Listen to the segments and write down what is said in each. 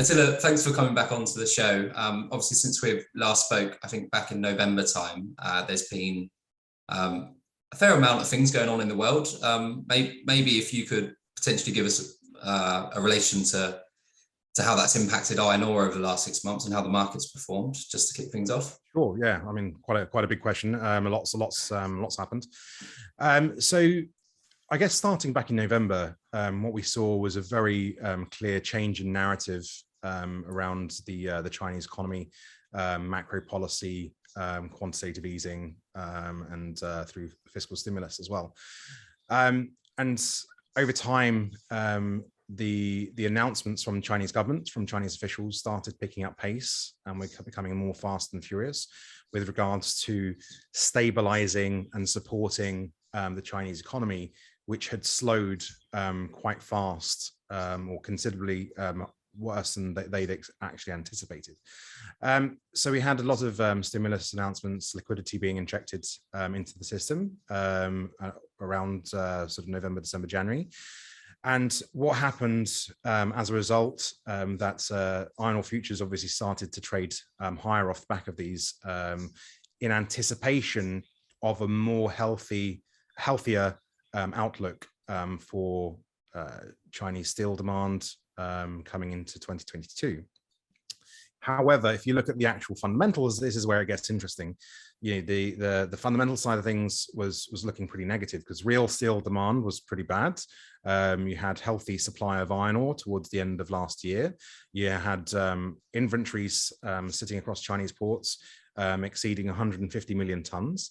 Attila, thanks for coming back onto the show. Obviously, since we last spoke, I think back in November time, there's been a fair amount of things going on in the world. Maybe if you could potentially give us a relation to how that's impacted iron ore over the last 6 months and how the market's performed, just to kick things off. Sure. Yeah. I mean, quite a big question. Lots happened. So I guess starting back in November, what we saw was a very clear change in narrative around the Chinese economy, macro policy, quantitative easing, and through fiscal stimulus as well. And over time, the announcements from Chinese government, from Chinese officials, started picking up pace, and we're becoming more fast and furious with regards to stabilizing and supporting the Chinese economy, which had slowed quite fast or considerably worse than they'd actually anticipated. So we had a lot of stimulus announcements, liquidity being injected into the system around sort of November, December, January. And what happened as a result, that iron ore futures obviously started to trade higher off the back of these in anticipation of a more healthier outlook for Chinese steel demand coming into 2022. However, if you look at the actual fundamentals, this is where it gets interesting. You know, the fundamental side of things was looking pretty negative because real steel demand was pretty bad. You had healthy supply of iron ore towards the end of last year. You had inventories sitting across Chinese ports exceeding 150 million tons.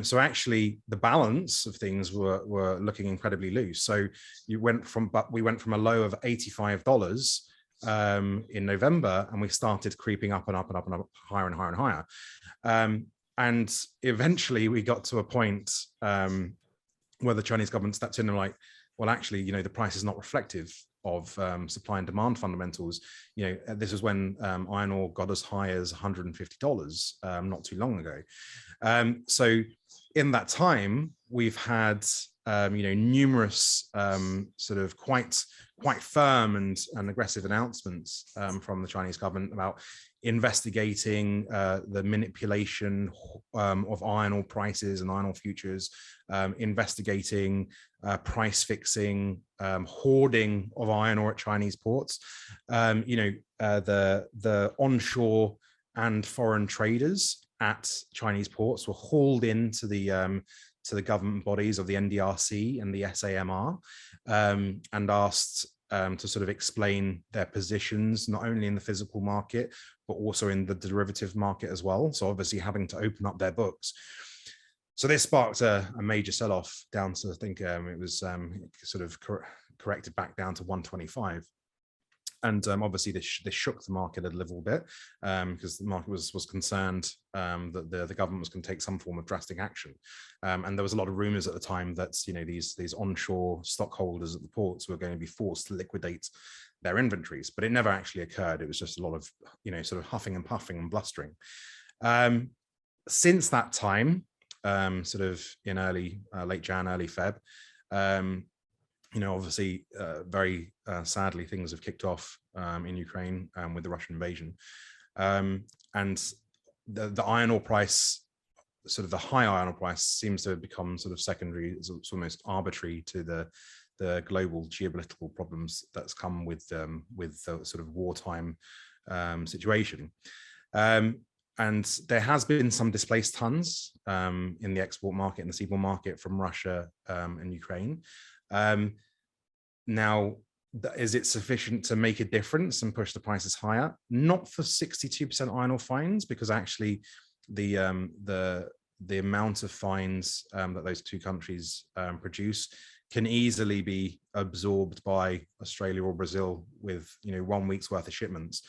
So actually, the balance of things were looking incredibly loose. So we went from a low of $85 in November, and we started creeping up and up and up and up, higher and higher and higher. And eventually, we got to a point where the Chinese government stepped in and like, well, actually, you know, the price is not reflective of supply and demand fundamentals. You know, this was when iron ore got as high as $150 not too long ago. So in that time, we've had you know, numerous sort of quite firm and aggressive announcements from the Chinese government about investigating the manipulation of iron ore prices and iron ore futures, investigating price fixing, hoarding of iron ore at Chinese ports. You know, the onshore and foreign traders at Chinese ports were hauled into the government bodies of the NDRC and the SAMR and asked to sort of explain their positions, not only in the physical market, but also in the derivative market as well. So obviously having to open up their books. So this sparked a major sell-off down to, I think it was sort of corrected back down to 125. And obviously this shook the market a little bit because the market was concerned that the government was going to take some form of drastic action. And there was a lot of rumors at the time that, you know, these onshore stockholders at the ports were going to be forced to liquidate their inventories, but it never actually occurred. It was just a lot of, you know, sort of huffing and puffing and blustering. Since that time, sort of in late Jan, early Feb, you know, obviously, very sadly, things have kicked off in Ukraine with the Russian invasion. And the iron ore price, sort of the high iron ore price, seems to have become sort of secondary. It's almost arbitrary to the global geopolitical problems that's come with the sort of wartime situation. And there has been some displaced tons in the export market and the seaborne market from Russia and Ukraine. Now, is it sufficient to make a difference and push the prices higher? Not for 62% iron ore fines, because actually the amount of fines that those two countries produce can easily be absorbed by Australia or Brazil with, you know, 1 week's worth of shipments.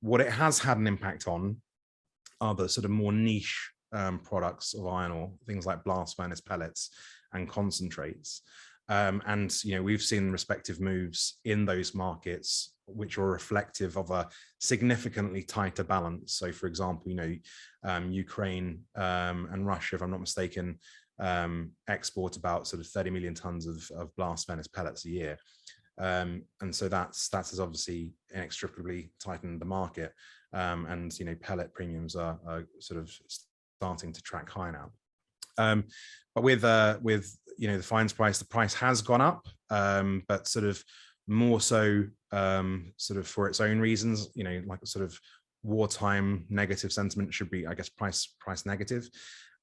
What it has had an impact on are the sort of more niche products of iron ore, things like blast furnace pellets and concentrates. And, you know, we've seen respective moves in those markets, which are reflective of a significantly tighter balance. So, for example, you know, Ukraine and Russia, if I'm not mistaken, export about sort of 30 million tons of blast furnace pellets a year. And so that's has obviously inextricably tightened the market, and pellet premiums are sort of starting to track high now. But with the fines price, the price has gone up, but sort of more so sort of for its own reasons, like a sort of wartime negative sentiment should be, I guess, price negative.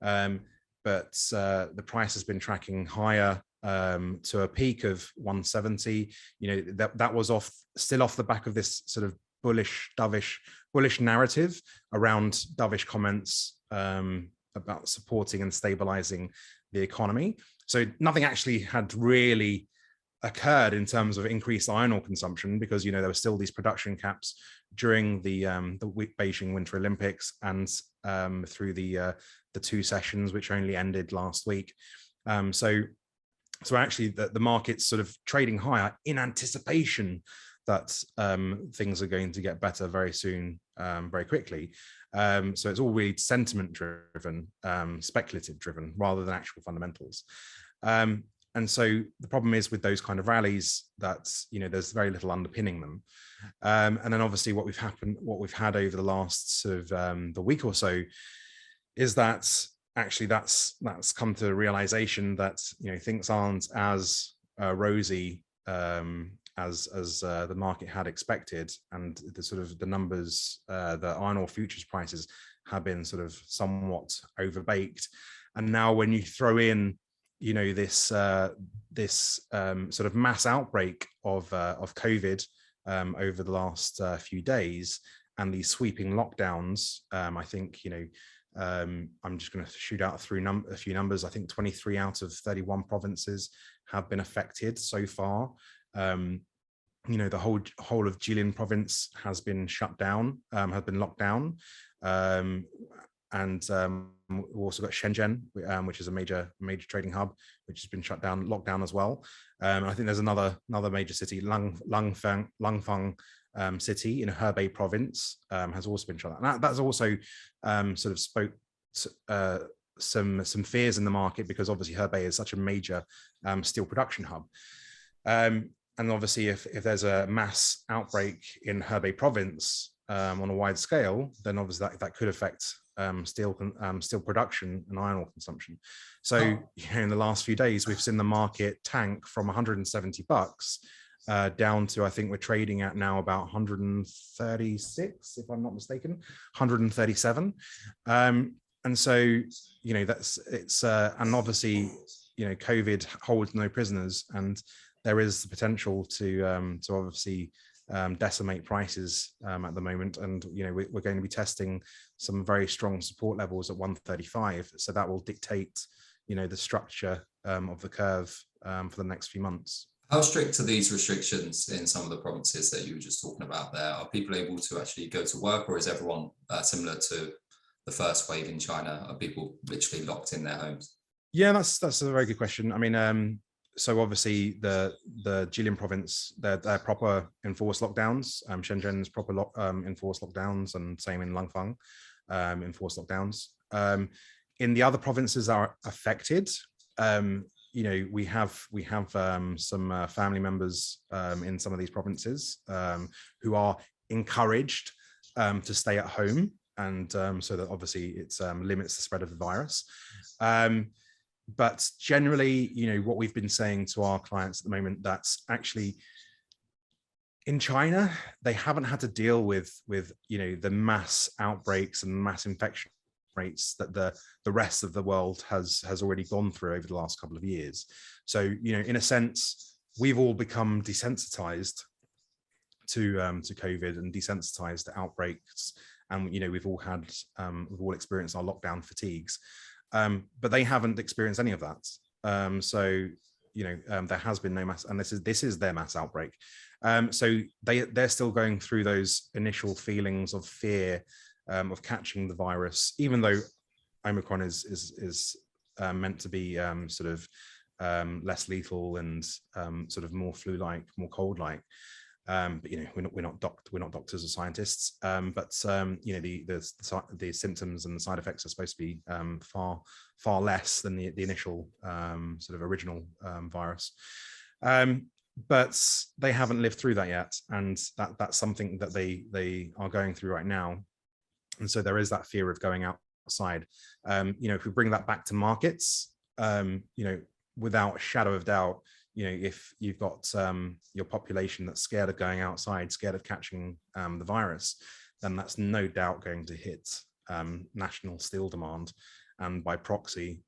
But the price has been tracking higher to a peak of 170. That was still off the back of this sort of bullish narrative around dovish comments about supporting and stabilizing the economy. So nothing actually had really occurred in terms of increased iron ore consumption, because there were still these production caps during the Beijing Winter Olympics and through the 2 sessions which only ended last week. So actually the market's sort of trading higher in anticipation that things are going to get better very soon, very quickly. So it's all really sentiment driven, speculative driven, rather than actual fundamentals. And so the problem is with those kind of rallies that there's very little underpinning them. And then obviously what we've had over the last sort of the week or so is that actually that's come to a realization that things aren't as rosy as the market had expected, and the sort of the numbers, the iron ore futures prices have been sort of somewhat overbaked. And now when you throw in this sort of mass outbreak of COVID over the last few days, and these sweeping lockdowns, I think I'm just going to shoot out through a few numbers. I think 23 out of 31 provinces have been affected so far. The whole of Jilin province has been shut down, has been locked down, and we've also got Shenzhen, which is a major trading hub, which has been locked down as well. I think there's another major city, Langfang city in Hebei province, has also been shut down. That's also sort of spoke some fears in the market, because obviously Hebei is such a major steel production hub. And obviously, if there's a mass outbreak in Hebei province on a wide scale, then obviously that could affect steel production and iron ore consumption. So in the last few days, we've seen the market tank from $170 down to, I think we're trading at now about 136, if I'm not mistaken, 137. And so and obviously COVID holds no prisoners, and there is the potential to obviously decimate prices at the moment. And we're going to be testing some very strong support levels at 135, so that will dictate the structure of the curve for the next few months. How strict are these restrictions in some of the provinces that you were just talking about there? Are people able to actually go to work, or is everyone similar to the first wave in China? Are people literally locked in their homes? Yeah, that's a very good question. I mean, so obviously the Jilin province, they're proper enforced lockdowns. Shenzhen's proper enforced lockdowns, and same in Langfang, enforced lockdowns. In the other provinces that are affected, we have some family members in some of these provinces who are encouraged to stay at home, and so that obviously it limits the spread of the virus. But generally, what we've been saying to our clients at the moment, that's actually in China, they haven't had to deal with the mass outbreaks and mass infection rates that the rest of the world has already gone through over the last couple of years. So, in a sense, we've all become desensitized to COVID and desensitized to outbreaks, and we've all experienced our lockdown fatigues. But they haven't experienced any of that. So, there has been no mass, and this is their mass outbreak. So they're still going through those initial feelings of fear of catching the virus, even though Omicron is meant to be sort of less lethal and sort of more flu-like, more cold-like. But we're not doctors or scientists. But the symptoms and the side effects are supposed to be far less than the initial sort of original virus. but they haven't lived through that yet, and that's something that they are going through right now. And so there is that fear of going outside. If we bring that back to markets, without a shadow of doubt, if you've got your population that's scared of going outside, scared of catching the virus, then that's no doubt going to hit national steel demand, and by proxy,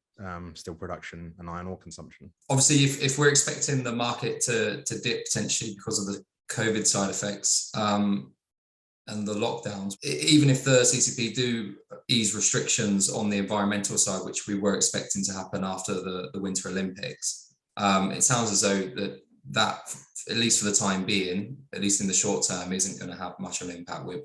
steel production and iron ore consumption. Obviously, if we're expecting the market to dip potentially because of the COVID side effects and the lockdowns, even if the CCP do ease restrictions on the environmental side, which we were expecting to happen after the Winter Olympics, it sounds as though that, at least for the time being, at least in the short term, isn't going to have much of an impact. We're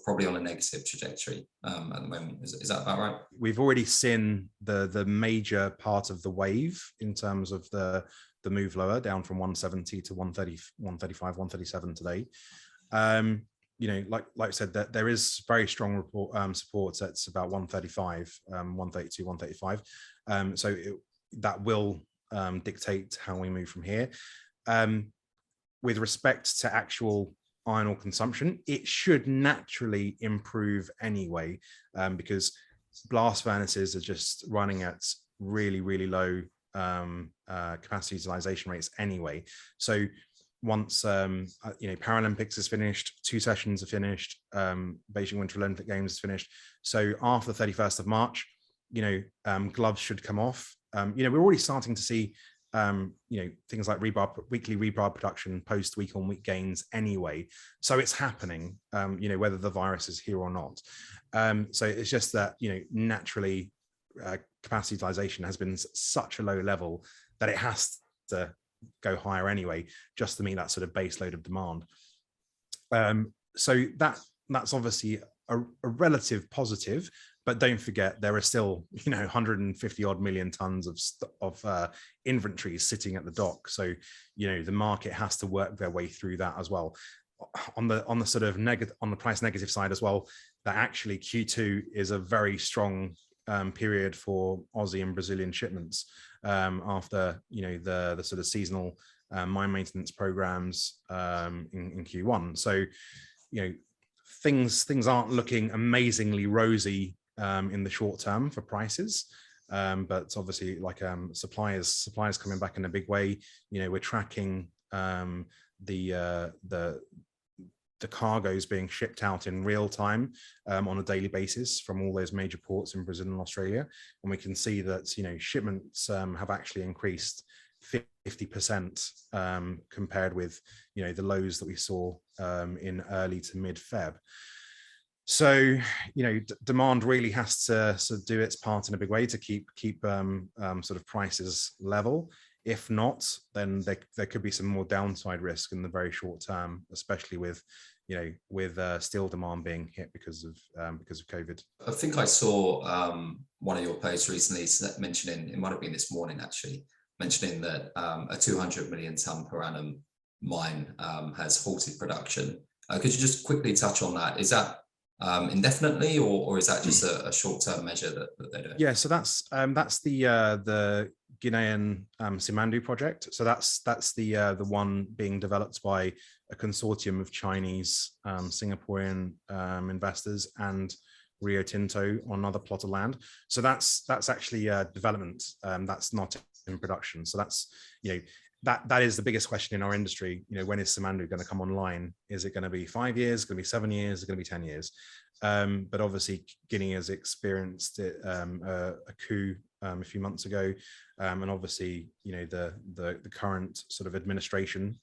probably on a negative trajectory at the moment. Is that about right? We've already seen the major part of the wave in terms of the move lower, down from 170 to 130, 135, 137 today. Like I said, that there is very strong support that's about 135, 132, 135. So that will dictate how we move from here. With respect to actual iron ore consumption, it should naturally improve anyway, because blast furnaces are just running at really, really low capacity utilization rates anyway. So once Paralympics is finished, 2 sessions are finished, Beijing Winter Olympic Games is finished. So after the 31st of March, gloves should come off. We're already starting to see things like weekly rebar production post week-on-week gains anyway. So it's happening, whether the virus is here or not. So it's just that, naturally capacity utilization has been such a low level that it has to go higher anyway, just to meet that sort of base load of demand. So that's obviously a relative positive, but don't forget there are still 150 odd million tons of inventories sitting at the dock. So the market has to work their way through that as well. On the sort of on the price negative side as well, that actually Q2 is a very strong period for Aussie and Brazilian shipments after the sort of seasonal mine maintenance programs in Q1. So things aren't looking amazingly rosy in the short term for prices, but obviously suppliers coming back in a big way. We're tracking the cargoes being shipped out in real time on a daily basis from all those major ports in Brazil and Australia, and we can see that shipments have actually increased 50% compared with the lows that we saw in early to mid Feb. So demand really has to sort of do its part in a big way to keep sort of prices level. If not, then there could be some more downside risk in the very short term, especially with steel demand being hit because of COVID. I think I saw one of your posts recently mentioning, it might have been this morning actually, mentioning that a 200 million ton per annum mine has halted production. Could you just quickly touch on that? Is that indefinitely, or is that just a short-term measure that they do? Yeah, so that's the Guinean Simandou project. So that's the one being developed by a consortium of Chinese, Singaporean investors and Rio Tinto on another plot of land. So that's actually development. That's not in production. So that's that is the biggest question in our industry. When is Simandou going to come online? Is it going to be 5 years? Going to be 7 years? Is it going to be 10 years? But obviously, Guinea has experienced a coup a few months ago, and obviously, the current sort of administration,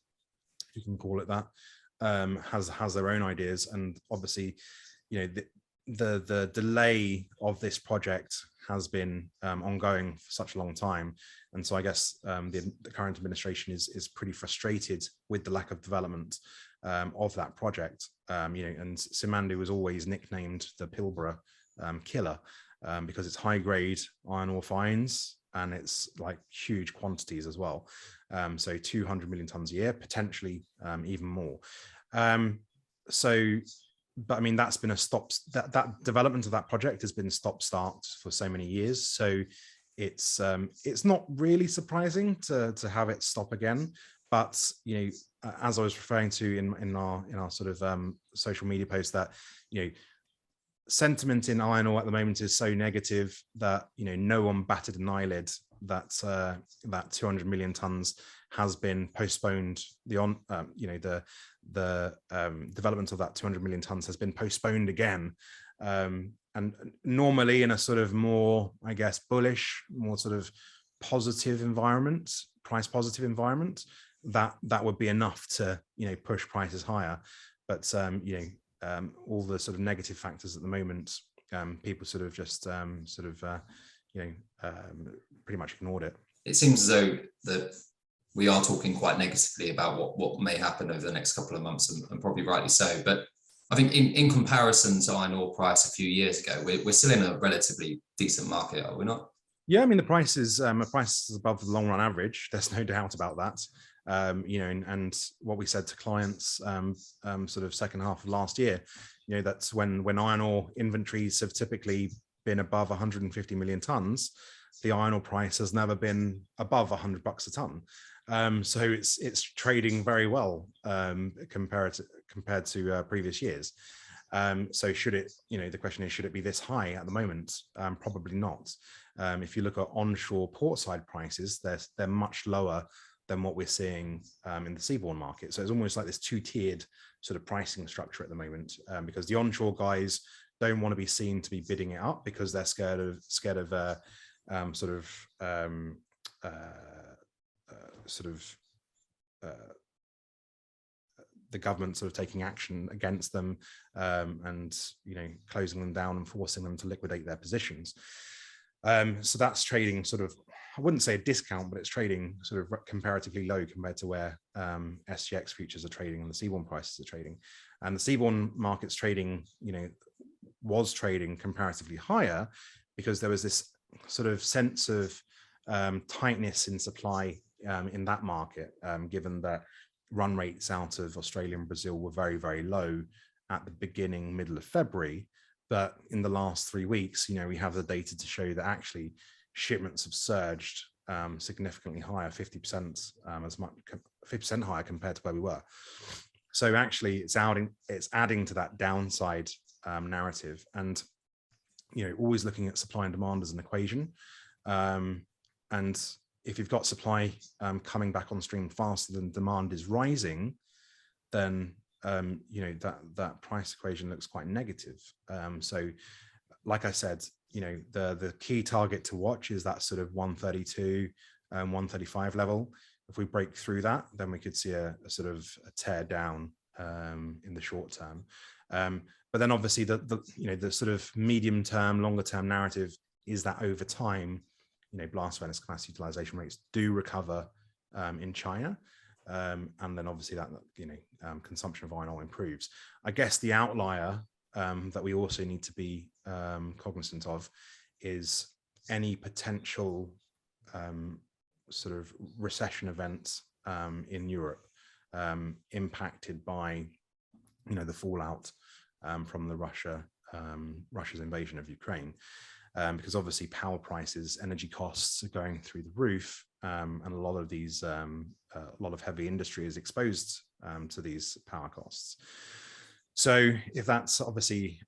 if you can call it that, has their own ideas, and obviously, the delay of this project has been ongoing for such a long time, and so I guess the current administration is pretty frustrated with the lack of development of that project. And Simandou was always nicknamed the Pilbara killer because it's high grade iron ore fines and it's like huge quantities as well. So 200 million tons a year, potentially even more. But I mean, that's been a stop. That development of that project has been stop-start for so many years. So it's not really surprising to have it stop again. But as I was referring to in our sort of social media post, that sentiment in iron ore at the moment is so negative that no one batted an eyelid that that 200 million tons has been postponed. The development of that 200 million tons has been postponed again. And normally in a sort of more, I guess, bullish, more sort of positive environment, price positive environment, that would be enough to push prices higher. But all the sort of negative factors at the moment, people sort of just pretty much ignored it. It seems as though that we are talking quite negatively about what may happen over the next couple of months, and probably rightly so. But I think in comparison to iron ore price a few years ago, we're still in a relatively decent market, are we not? Yeah, I mean, the price is above the long run average. There's no doubt about that. And what we said to clients sort of second half of last year, that's when iron ore inventories have typically been above 150 million tons, the iron ore price has never been above $100 a ton. So it's trading very well compared to previous years. So should it, the question is, should it be this high at the moment? Probably not. If you look at onshore portside prices, they're much lower than what we're seeing in the seaborne market. So it's almost like this two-tiered sort of pricing structure at the moment, because the onshore guys don't want to be seen to be bidding it up because they're scared of the government sort of taking action against them, and closing them down and forcing them to liquidate their positions. So that's trading sort of, I wouldn't say a discount, but it's trading sort of comparatively low compared to where SGX futures are trading and the seaborne prices are trading. And the seaborne market's trading, was trading comparatively higher because there was this sort of sense of tightness in supply in that market, given that run rates out of Australia and Brazil were very, very low at the middle of February. But in the last 3 weeks, we have the data to show that actually shipments have surged significantly higher, 50% 50% higher compared to where we were. So actually, it's adding to that downside narrative, and always looking at supply and demand as an equation. And if you've got supply coming back on stream faster than demand is rising, then that price equation looks quite negative. So like I said, the key target to watch is that sort of 132 135 level. If we break through that, then we could see a sort of a tear down in the short term. But then obviously the sort of medium term, longer term narrative is that over time, blast furnace capacity utilization rates do recover in China. And then obviously that consumption of iron ore improves. I guess the outlier that we also need to be cognizant of is any potential sort of recession events in Europe, impacted by the fallout from the Russia's invasion of Ukraine, because obviously power prices, energy costs are going through the roof, and a lot of heavy industry is exposed to these power costs. So if that's obviously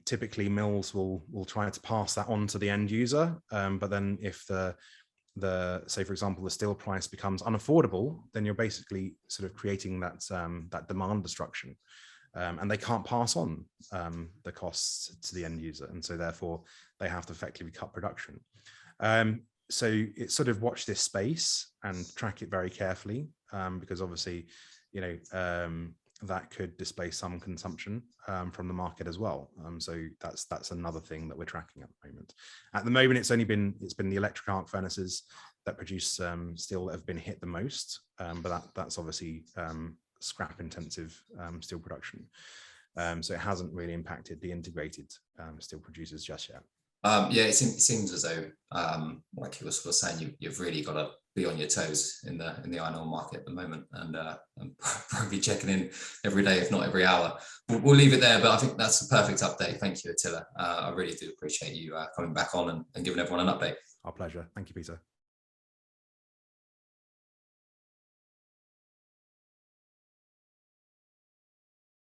typically mills will try to pass that on to the end user, but then if the say for example the steel price becomes unaffordable, then you're basically sort of creating that demand destruction, and they can't pass on the costs to the end user, and so therefore they have to effectively cut production. So it's sort of watch this space and track it very carefully, because obviously that could displace some consumption from the market as well. So that's another thing that we're tracking at the moment. At the moment, it's been the electric arc furnaces that produce steel that have been hit the most, but that's obviously scrap intensive steel production. So it hasn't really impacted the integrated steel producers just yet. Yeah, it seems as though, like you were sort of saying, you've really got to be on your toes in the iron ore market at the moment, and probably checking in every day, if not every hour. We'll leave it there, but I think that's a perfect update. Thank you, Attila. I really do appreciate you coming back on and giving everyone an update. Our pleasure. Thank you, Peter.